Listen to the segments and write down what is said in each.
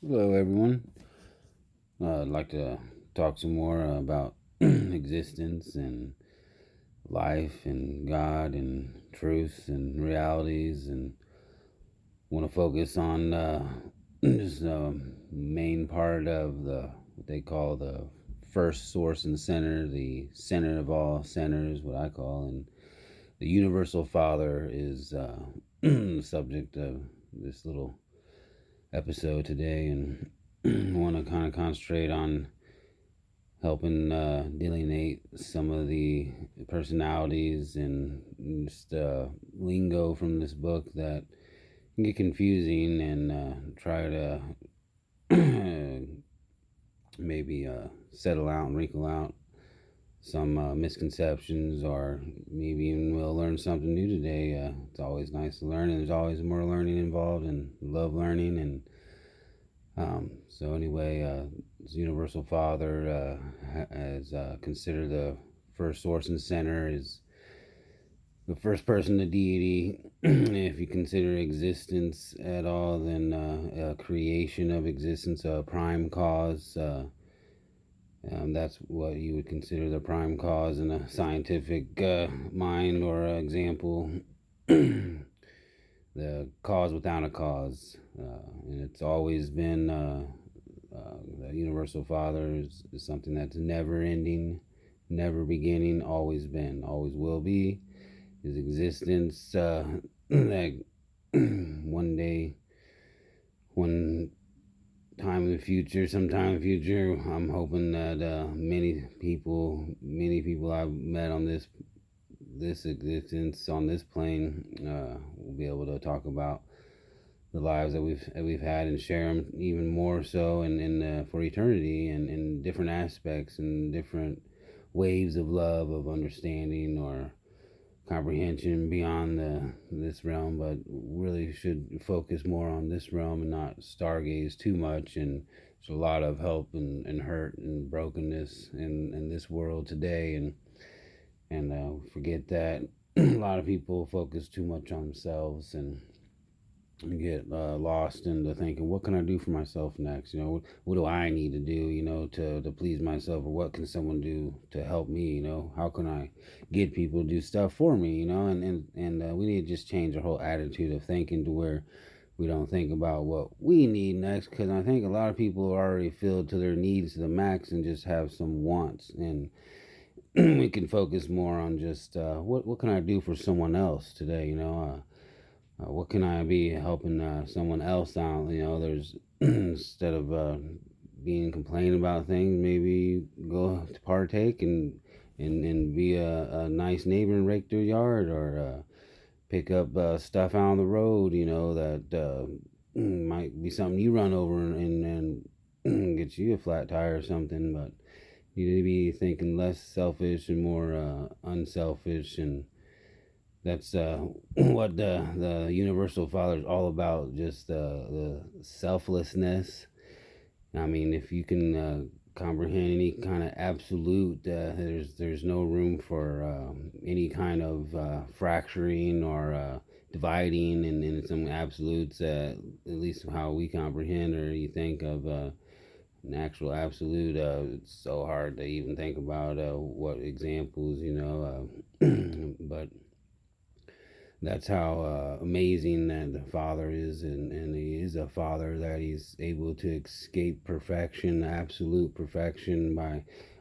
Hello, everyone. I'd like to talk some more about existence and life and God and truths and realities, and want to focus on just the main part of the what they call the first source and center, the center of all centers, what I call, and the universal Father is the subject of this little episode today, and want to kind of concentrate on helping delineate some of the personalities and just lingo from this book that can get confusing, and try to maybe settle out and wrinkle out some misconceptions, or maybe even we'll learn something new today. It's always nice to learn, and there's always more learning involved, and love learning. And so anyway, this universal Father is considered the first source and center, is the first person of deity. If you consider existence at all, then creation of existence, a prime cause. That's what you would consider the prime cause in a scientific mind or example. The cause without a cause, and it's always been the universal Father is something that's never ending, never beginning, always been, always will be. His existence, that one day, one time in the future, sometime in the future, I'm hoping that many people I've met on this existence on this plane, will be able to talk about the lives that we've had, and share them even more so, and for eternity, and in different aspects and different waves of love, of understanding or comprehension beyond this realm, but really should focus more on this realm and not stargaze too much. And there's a lot of help and hurt and brokenness in this world today, and forget that a lot of people focus too much on themselves, and get lost into thinking, what can I do for myself next? What do I need to do, to please myself, or what can someone do to help me? How can I get people to do stuff for me? And we need to just change our whole attitude of thinking to where we don't think about what we need next, because I think a lot of people are already filled to their needs to the max and just have some wants, and we can focus more on just what can I do for someone else today. What can I be helping someone else out? There's instead of being complaining about things, maybe go to partake and be a nice neighbor and rake their yard, or pick up stuff out on the road. That might be something you run over and get you a flat tire or something. But you need to be thinking less selfish and more unselfish, and that's what the universal Father is all about, just the selflessness. I mean, if you can comprehend any kind of absolute, there's no room for any kind of fracturing or dividing in some absolutes, at least how we comprehend, or you think of an actual absolute. It's so hard to even think about what examples, but that's how amazing that the Father is, and He is a Father that He's able to escape perfection, absolute perfection,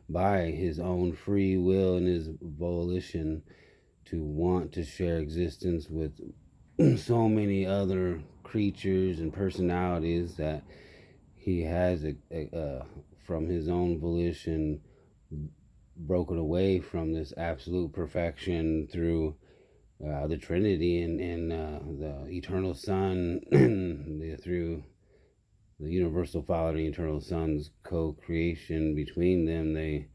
by His own free will and His volition, to want to share existence with so many other creatures and personalities, that He has from His own volition broken away from this absolute perfection through the Trinity, and the eternal Son, through the universal Father and the eternal Son's co-creation between them, they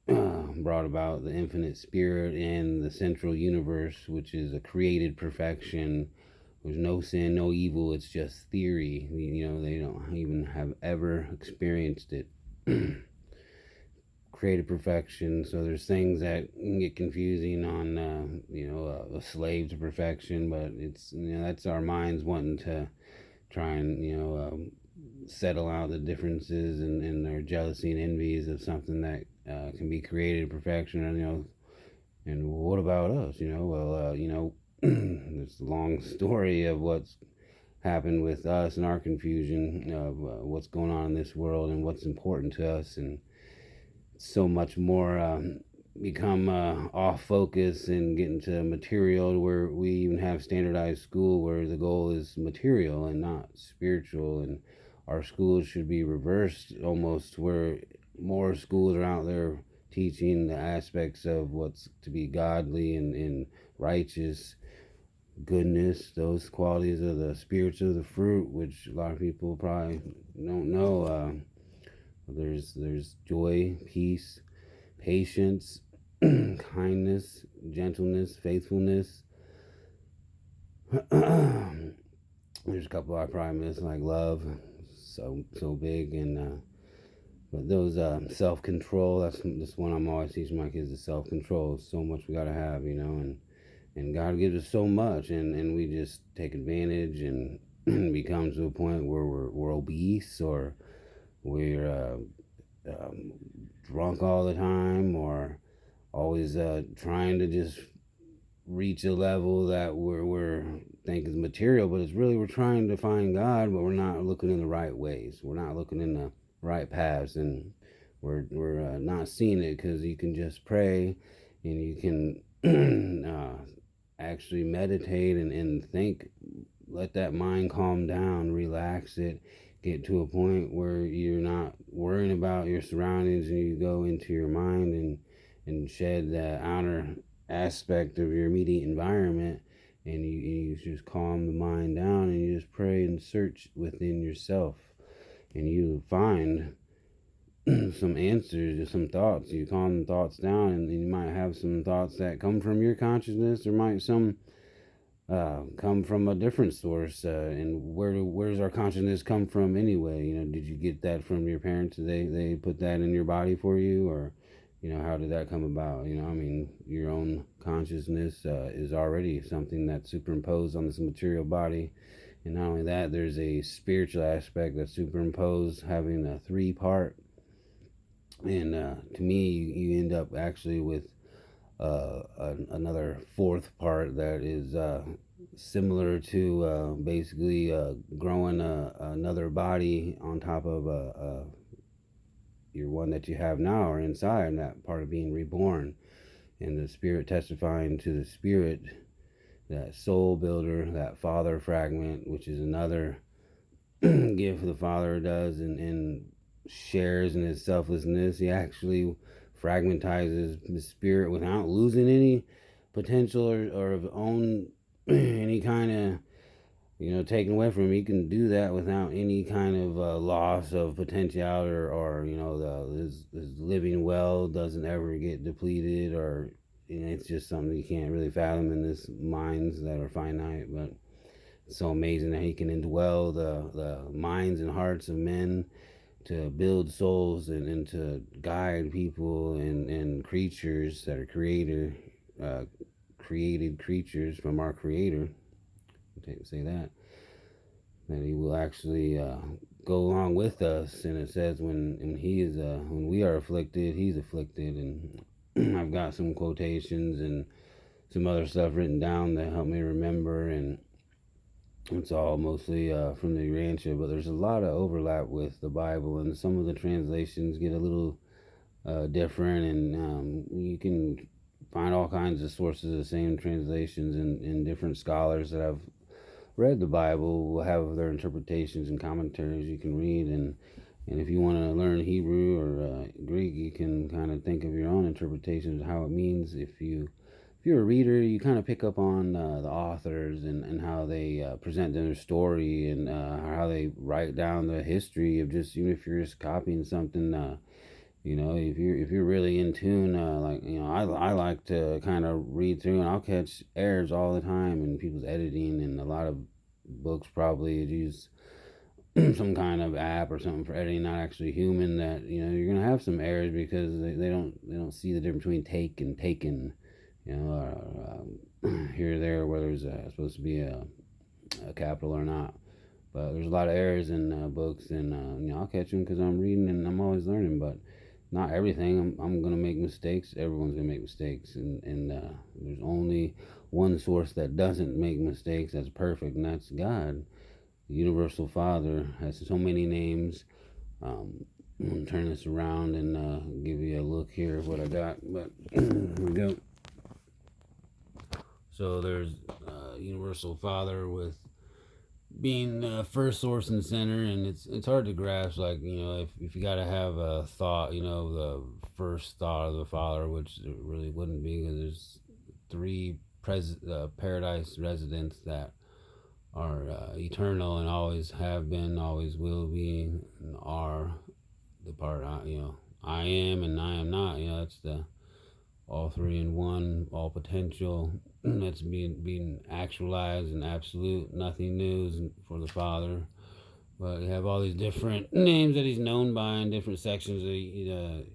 brought about the infinite Spirit and the central universe, which is a created perfection. There's no sin, no evil. It's just theory. They don't even have ever experienced it. Creative perfection. So there's things that can get confusing on, a slave to perfection, but it's, that's our minds wanting to try and, settle out the differences and their jealousy and envies of something that can be created perfection. And and what about us? It's a long story of what's happened with us and our confusion of what's going on in this world and what's important to us, and so much more become off focus and get into material, where we even have standardized school where the goal is material and not spiritual. And our schools should be reversed almost, where more schools are out there teaching the aspects of what's to be godly and righteous, goodness, those qualities of the spirits of the fruit, which a lot of people probably don't know. There's joy, peace, patience, kindness, gentleness, faithfulness. There's a couple I probably miss, like love, so big, and but those self control. That's this one I'm always teaching my kids: is self control. So much we gotta have, and God gives us so much, and we just take advantage and become to a point where we're obese, or we're drunk all the time, or always trying to just reach a level that we're think is material, but it's really we're trying to find God, but we're not looking in the right ways. We're not looking in the right paths, and we're not seeing it, because you can just pray, and you can actually meditate and think, let that mind calm down, relax it, get to a point where you're not worrying about your surroundings, and you go into your mind and shed that outer aspect of your immediate environment, and you just calm the mind down, and you just pray and search within yourself, and you find some answers to some thoughts. You calm the thoughts down, and you might have some thoughts that come from your consciousness, or might some come from a different source. And where's our consciousness come from anyway? Did you get that from your parents? They put that in your body for you, or how did that come about? I mean, your own consciousness is already something that's superimposed on this material body. And not only that, there's a spiritual aspect that's superimposed, having a three part. And to me, you end up actually with another fourth part that is similar to basically growing another body on top of your one that you have now, or inside, and that part of being reborn, and the spirit testifying to the spirit, that soul builder, that father fragment, which is another gift the father does, and shares in his selflessness. He actually fragmentizes the spirit without losing any potential, or of own any kind of taken away from him. He can do that without any kind of loss of potentiality, or his living well doesn't ever get depleted, or it's just something you can't really fathom in this minds that are finite. But it's so amazing that he can indwell the minds and hearts of men to build souls, and to guide people and creatures that are created creatures from our creator. Say that he will actually go along with us. And it says when we are afflicted, he's afflicted. And I've got some quotations and some other stuff written down that help me remember, and it's all mostly from the Urantia, but there's a lot of overlap with the Bible, and some of the translations get a little different, and you can find all kinds of sources of the same translations, and different scholars that have read the Bible will have their interpretations and commentaries you can read. And if you want to learn Hebrew or Greek, you can kind of think of your own interpretations of how it means. If you're a reader, you kind of pick up on the authors, and how they present their story, and how they write down the history of, just even if you're just copying something. If you're really in tune, I like to kind of read through, and I'll catch errors all the time in people's editing, and a lot of books probably use some kind of app or something for editing, not actually human. That you're gonna have some errors, because they don't see the difference between take and taken, here or there, whether it's supposed to be a capital or not. But there's a lot of errors in books, and I'll catch them because I'm reading and I'm always learning. But not everything. I'm gonna make mistakes. Everyone's gonna make mistakes, and there's only one source that doesn't make mistakes. That's perfect, and that's God. The Universal Father has so many names. I'm gonna turn this around and give you a look here of what I got. But here we go. So there's Universal Father with being first source and center, and it's hard to grasp. Like if you got to have a thought, the first thought of the Father, which it really wouldn't be, because there's three paradise residents that are eternal and always have been, always will be, and are the part I am and I am not. That's the all three in one, all potential. That's being actualized and absolute. Nothing new is for the Father. But you have all these different names that he's known by in different sections of the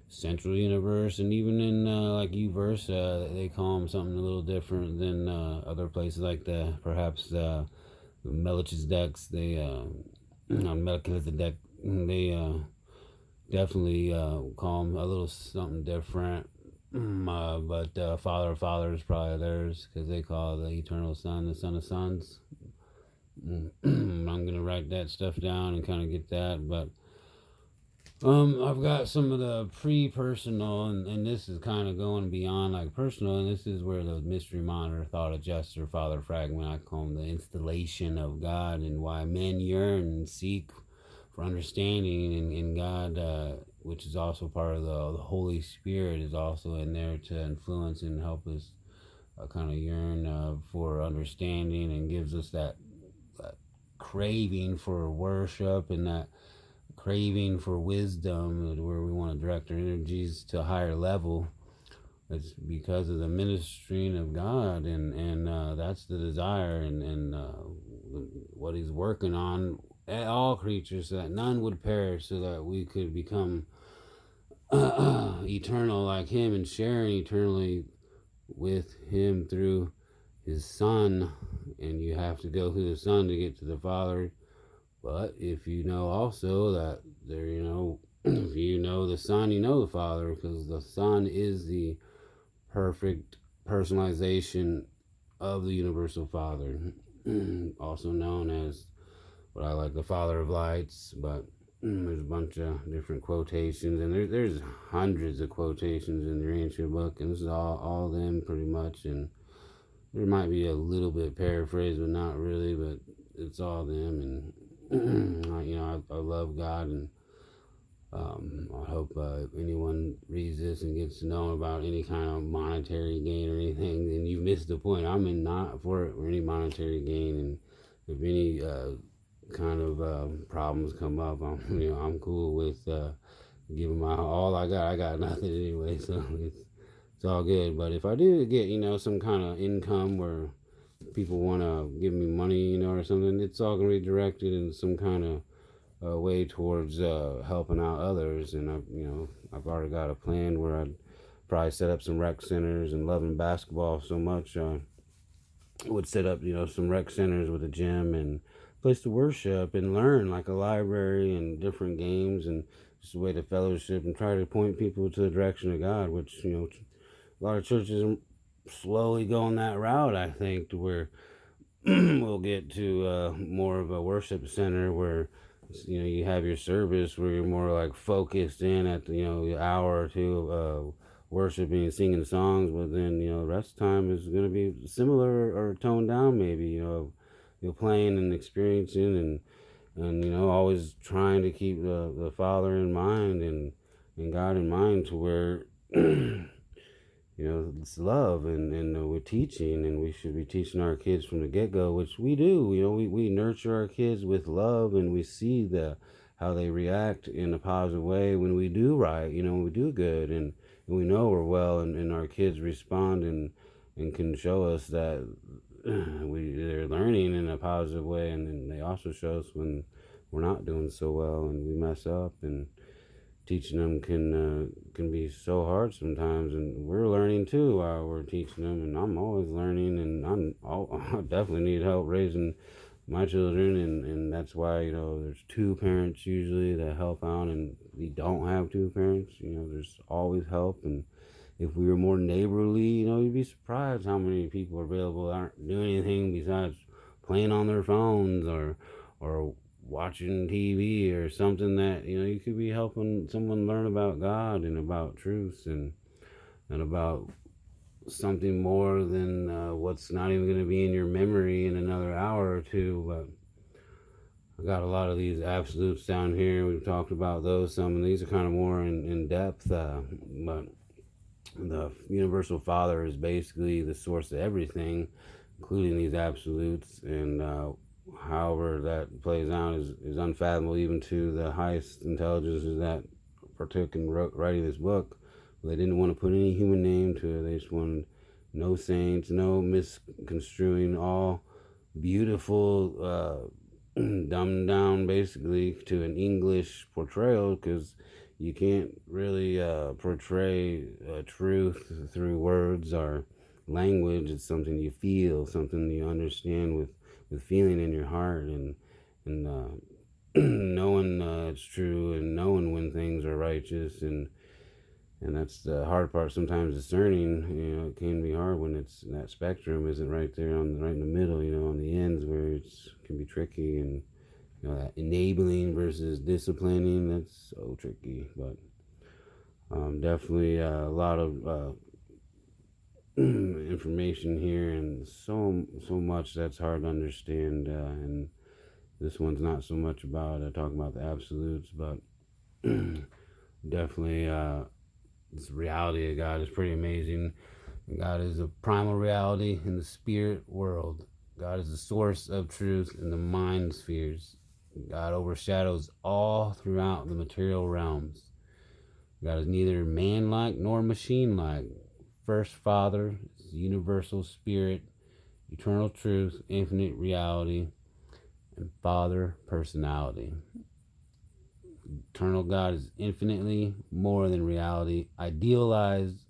central universe, and even in like Uverse, they call him something a little different than other places like perhaps Melchizedek's. They on Melchizedek, they definitely call him a little something different. But Father of Fathers probably theirs, because they call the Eternal Son the Son of Sons. I'm gonna write that stuff down and kind of get that. But I've got some of the pre-personal, and this is kind of going beyond like personal, and this is where the mystery monitor, thought adjuster, Father Fragment, I call them the installation of God, and why men yearn and seek for understanding in God, which is also part of the Holy Spirit, is also in there to influence and help us kind of yearn for understanding, and gives us that craving for worship, and that craving for wisdom, where we want to direct our energies to a higher level. It's because of the ministering of God, and that's the desire, and what he's working on at all creatures, so that none would perish, so that we could become eternal like him, and sharing eternally with him through his Son. And you have to go through the Son to get to the Father. But if you know also that there, if you know the Son, you know the Father, because the Son is the perfect personalization of the Universal Father, also known as what I like, the Father of Lights. But there's a bunch of different quotations, and there's hundreds of quotations in the ancient book, and this is all them pretty much. And there might be a little bit paraphrased, but not really. But it's all them, and I love God, and I hope anyone reads this and gets to know about any kind of monetary gain or anything. Then you missed the point. I'm in not for it or any monetary gain, and if any kind of problems come up, I'm cool with giving my all I got. I got nothing anyway, so it's all good. But if I do get some kind of income where people want to give me money, or something, it's all gonna be directed in some kind of way towards helping out others. And I've already got a plan where I'd probably set up some rec centers, and loving basketball so much, would set up some rec centers with a gym and place to worship and learn, like a library, and different games, and just a way to fellowship and try to point people to the direction of God, which a lot of churches are slowly going that route, I think, to where we'll get to more of a worship center where you have your service where you're more like focused in at the hour or two of worshiping and singing songs, but then the rest of the time is going to be similar or toned down, maybe you're playing and experiencing, and always trying to keep the Father in mind, and God in mind, to where it's love, and we're teaching, and we should be teaching our kids from the get-go, which we do. We nurture our kids with love, and we see how they react in a positive way when we do right, when we do good, and we know we're well, and our kids respond, and can show us that they're learning in a positive way, and then they also show us when we're not doing so well and we mess up. And teaching them can be so hard sometimes, and we're learning too while we're teaching them. And I'm always learning, and I definitely need help raising my children, and that's why there's two parents usually that help out, and we don't have two parents. There's always help, and if we were more neighborly, you'd be surprised how many people are available that aren't doing anything besides playing on their phones or watching TV or something that you could be helping someone learn about God and about truth and about something more than what's not even going to be in your memory in another hour or two. But I got a lot of these absolutes down here. We've talked about those. Some of these are kind of more in depth, but the universal Father is basically the source of everything, including these absolutes, and however that plays out is unfathomable even to the highest intelligences that partook in writing this book. They didn't want to put any human name to it. They just wanted no saints, no misconstruing, all beautiful, dumbed down basically to an English portrayal, because you can't really portray truth through words or language. It's something you feel, something you understand with feeling in your heart, and knowing it's true, and knowing when things are righteous, and that's the hard part sometimes. Discerning, it can be hard when it's that spectrum isn't right there right in the middle, on the ends where it can be tricky, and that enabling versus disciplining, that's so tricky. But definitely a lot of information here, and so much that's hard to understand. And this one's not so much about talking about the absolutes, but definitely this reality of God is pretty amazing. God is a primal reality in the spirit world. God is the source of truth in the mind spheres. God overshadows all throughout the material realms. God is neither man like nor machine like. First Father is universal spirit, eternal truth, infinite reality, and Father personality. Eternal God is infinitely more than reality, idealized,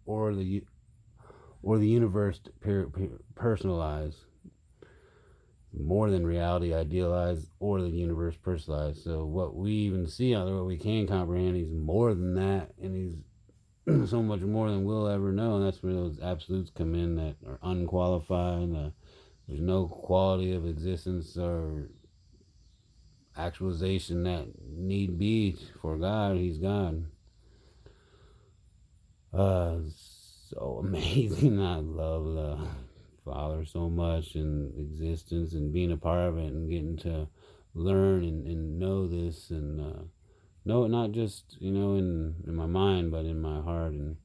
or the universe personalized. More than reality, idealized, or the universe personalized. So what we even see out there, what we can comprehend, he's more than that, and he's so much more than we'll ever know. And that's where those absolutes come in that are unqualified. There's no quality of existence or actualization that need be for God. He's God. Uh, so amazing. I love the Father so much, and existence, and being a part of it, and getting to learn and know this, and know it not just in my mind, but in my heart, and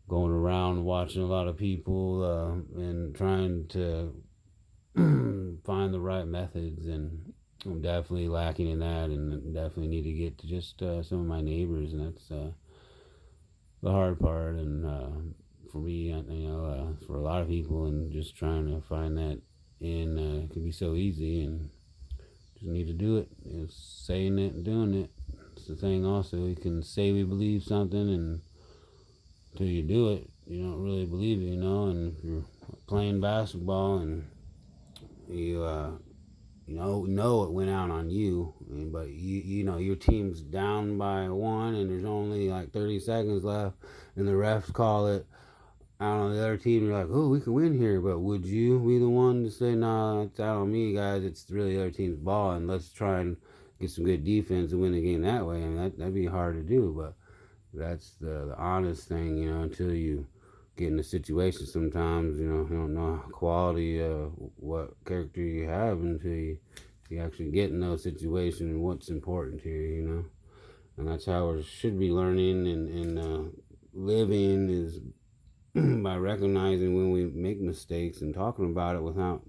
going around watching a lot of people and trying to find the right methods, and I'm definitely lacking in that, and definitely need to get to just some of my neighbors, and that's the hard part, and for me, for a lot of people, and just trying to find that, and it can be so easy, and just need to do it. It's saying it and doing it. It's the thing. Also, we can say we believe something, and until you do it, you don't really believe it, And if you're playing basketball and you know it went out on you, but you know your team's down by one, and there's only like 30 seconds left, and the refs call it out on the other team. You're like, oh, we can win here, but would you be the one to say, nah, it's out on me, guys? It's really the other team's ball, and let's try and get some good defense and win the game that way. I mean, that'd be hard to do, but that's the honest thing, until you get in a situation. Sometimes, you don't know quality what character you have until you actually get in those situations and what's important here, And that's how we should be learning and living is by recognizing when we make mistakes and talking about it without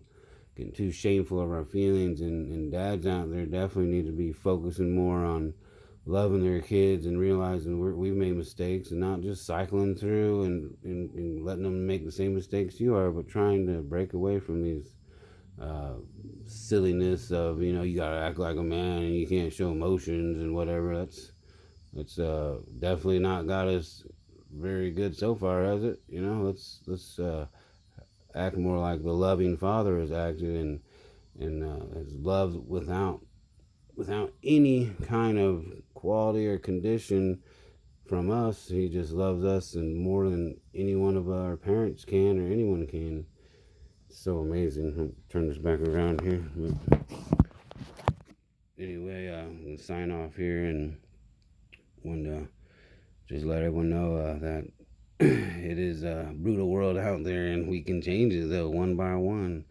getting too shameful of our feelings. And dads out there definitely need to be focusing more on loving their kids and realizing we've made mistakes, and not just cycling through and letting them make the same mistakes you are, but trying to break away from these uh, silliness of you gotta act like a man and you can't show emotions and whatever. That's definitely not got us very good so far, has it? Let's act more like the loving Father has acted, and is loved without any kind of quality or condition from us. He just loves us and more than any one of our parents can or anyone can. It's so amazing. I'll turn this back around here. But anyway, I'm gonna sign off here and want to just let everyone know that it is a brutal world out there, and we can change it though one by one.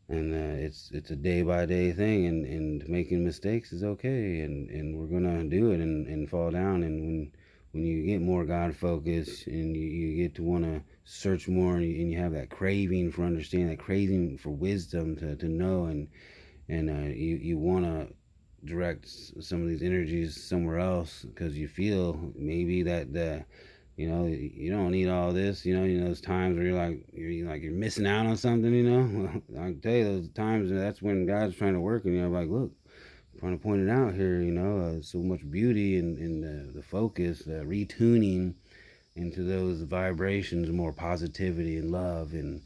And it's a day by day thing, and making mistakes is okay, and we're gonna do it and fall down. And when you get more God focused and you get to want to search more, and you have that craving for understanding, that craving for wisdom to know, and you want to direct some of these energies somewhere else because you feel maybe that you don't need all this. Those times where you're missing out on something. I can tell you those times. That's when God's trying to work, and like, look, I'm trying to point it out here. So much beauty in the focus, retuning into those vibrations, more positivity and love, and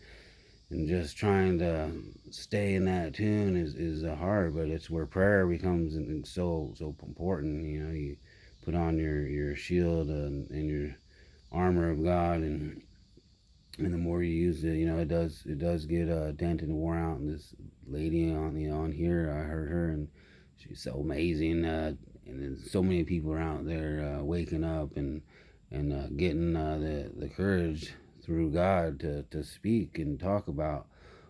just trying to stay in that tune is hard, but it's where prayer becomes so important. You put on your shield and your armor of God, and the more you use it, it does get dented and worn out. And this lady on here, I heard her, and she's so amazing. And then so many people are out there waking up and getting the courage through God to speak and talk about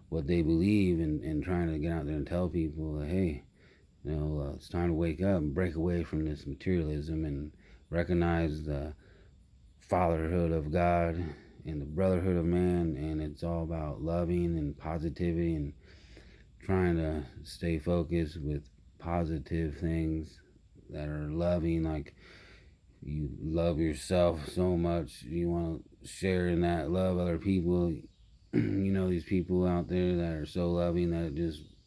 what they believe, and trying to get out there and tell people that, hey, it's time to wake up and break away from this materialism and recognize the fatherhood of God and the brotherhood of man. And it's all about loving and positivity and trying to stay focused with positive things that are loving. Like, you love yourself so much, you want to share in that love other people. These people out there that are so loving that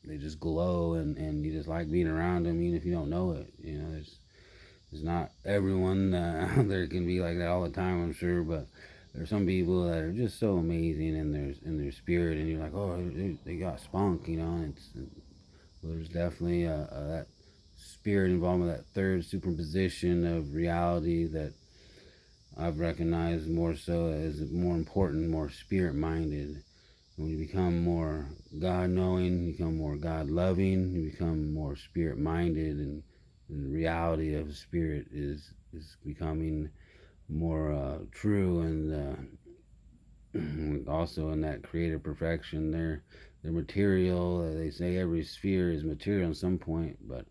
they just glow, and you just like being around them even if you don't know it. It's not everyone out there can be like that all the time, I'm sure, but there's some people that are just so amazing in their spirit, and you're like, oh, they got spunk, and there's definitely that spirit involvement, that third superposition of reality that I've recognized more so as more important, more spirit minded. When you become more God knowing, you become more God loving, you become more spirit minded, and the reality of spirit is becoming more true, and also in that creative perfection. They're material. They say every sphere is material at some point, but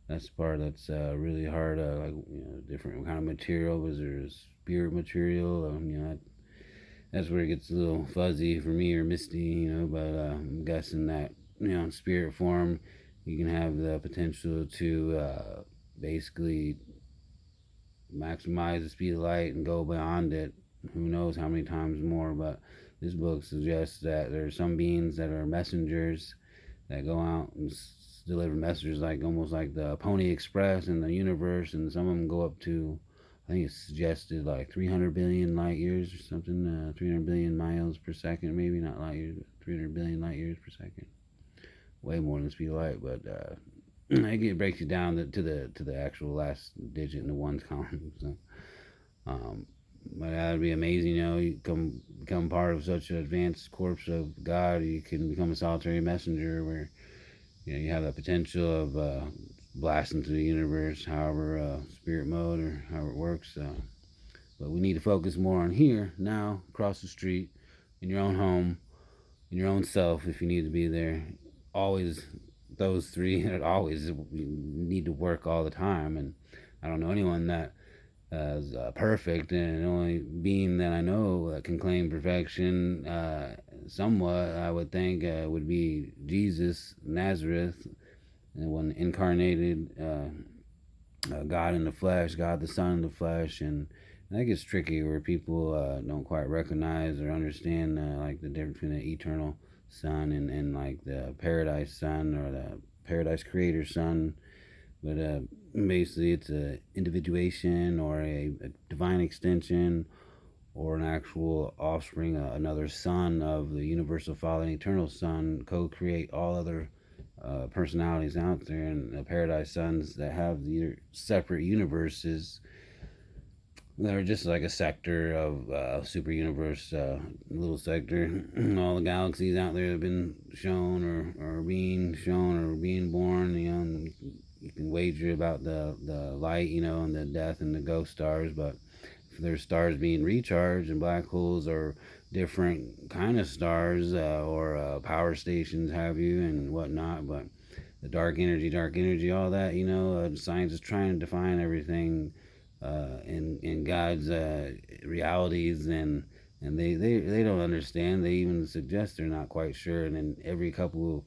that's the part that's really hard. Like, different kind of material. Was there spirit material? That's where it gets a little fuzzy for me, or misty, But I'm guessing that, in spirit form, you can have the potential to basically maximize the speed of light and go beyond it. Who knows how many times more? But this book suggests that there are some beings that are messengers that go out and deliver messages, like almost like the Pony Express in the universe, and some of them go up to, I think it's suggested, like 300 billion light years or something, 300 billion miles per second, maybe not light years, but 300 billion light years per second. Way more than the speed of light, but it breaks it down to the actual last digit in the ones column. So, but that would be amazing. You become part of such an advanced corpse of God. You can become a solitary messenger where you have the potential of blasting through the universe, however spirit mode or however it works. But we need to focus more on here, now, across the street, in your own home, in your own self, if you need to be there. Always those three. Always, we need to work all the time. And I don't know anyone that is perfect, and the only being that I know that can claim perfection, somewhat, I would think, would be Jesus Nazareth, and one incarnated God in the flesh, God the Son in the flesh. And that gets tricky where people don't quite recognize or understand like the difference between the eternal Son and like the Paradise Son or the Paradise Creator Son. But basically, it's a individuation or a divine extension or an actual offspring, another son of the universal Father and eternal Son, co-create all other personalities out there, and the Paradise Sons that have the separate universes that are just like a sector of super universe, little sector. All the galaxies out there have been shown, or being shown, or being born. And you can wager about the light, and the death and the ghost stars, but there's stars being recharged, and black holes are different kind of stars, or power stations have you and whatnot. But the dark energy, all that, science is trying to define everything in God's realities, and they don't understand. They even suggest they're not quite sure, and then every couple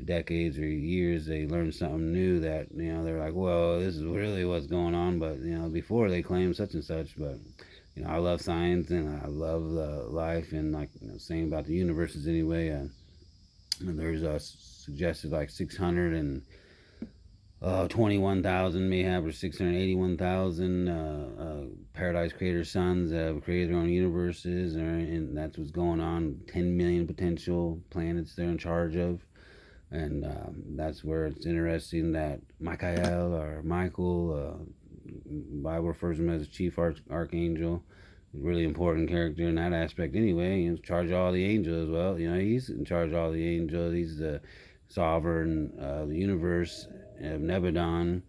decades or years they learn something new that they're like, well, this is really what's going on. But before they claim such and such. But I love science, and I love life, and like saying about the universes anyway. There's suggested like 621,000 mayhap, or 681,000 Paradise Creator Sons that have created their own universes, and that's what's going on. 10 million potential planets they're in charge of. And that's where it's interesting that Michael, or Michael, Bible refers to him as a chief archangel, really important character in that aspect anyway. He's in charge of all the angels. Well, he's in charge of all the angels. He's the sovereign of the universe of Nebadon,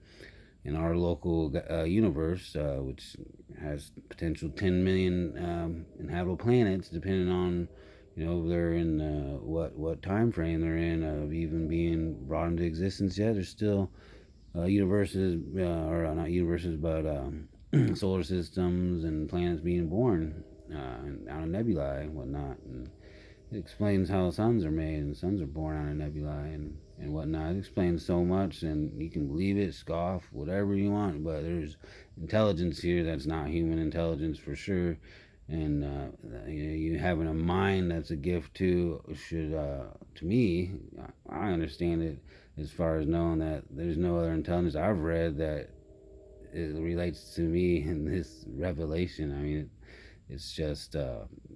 in our local universe, which has potential 10 million inhabitable planets, depending on they're in what time frame they're in of even being brought into existence yet. There's still universes, or not universes, but solar systems and planets being born out of nebulae and whatnot. And it explains how suns are made, and suns are born out of nebulae and whatnot. It explains so much, and you can believe it, scoff, whatever you want, but there's intelligence here that's not human intelligence for sure. And you having a mind that's a gift too should, to me, I understand it as far as knowing that there's no other intelligence I've read that it relates to me in this revelation. I mean, it's just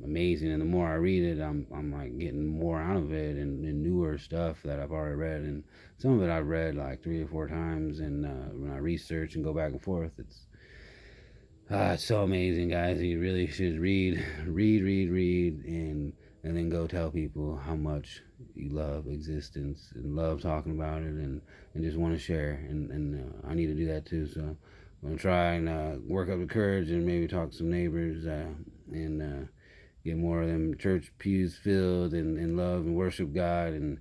amazing, and the more I read it, I'm like getting more out of it, and newer stuff that I've already read, and some of it I've read like 3 or 4 times, and when I research and go back and forth, it's so amazing, guys. You really should read, and then go tell people how much you love existence and love talking about it, and just want to share. And I need to do that too. So I'm gonna try and work up the courage, and maybe talk to some neighbors, and get more of them church pews filled, and love and worship God, and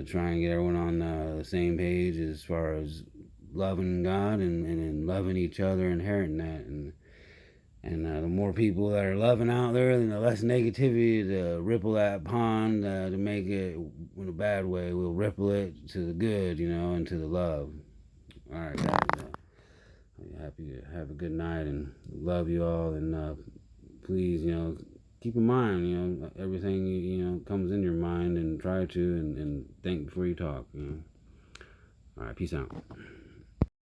try and get everyone on the same page as far as loving God, and loving each other, inheriting that. And the more people that are loving out there, then the less negativity to ripple that pond, to make it in a bad way. We'll ripple it to the good, and to the love. All right, guys. Happy to have a good night, and love you all. And please, keep in mind, everything comes in your mind, and try to and think before you talk. All right, peace out.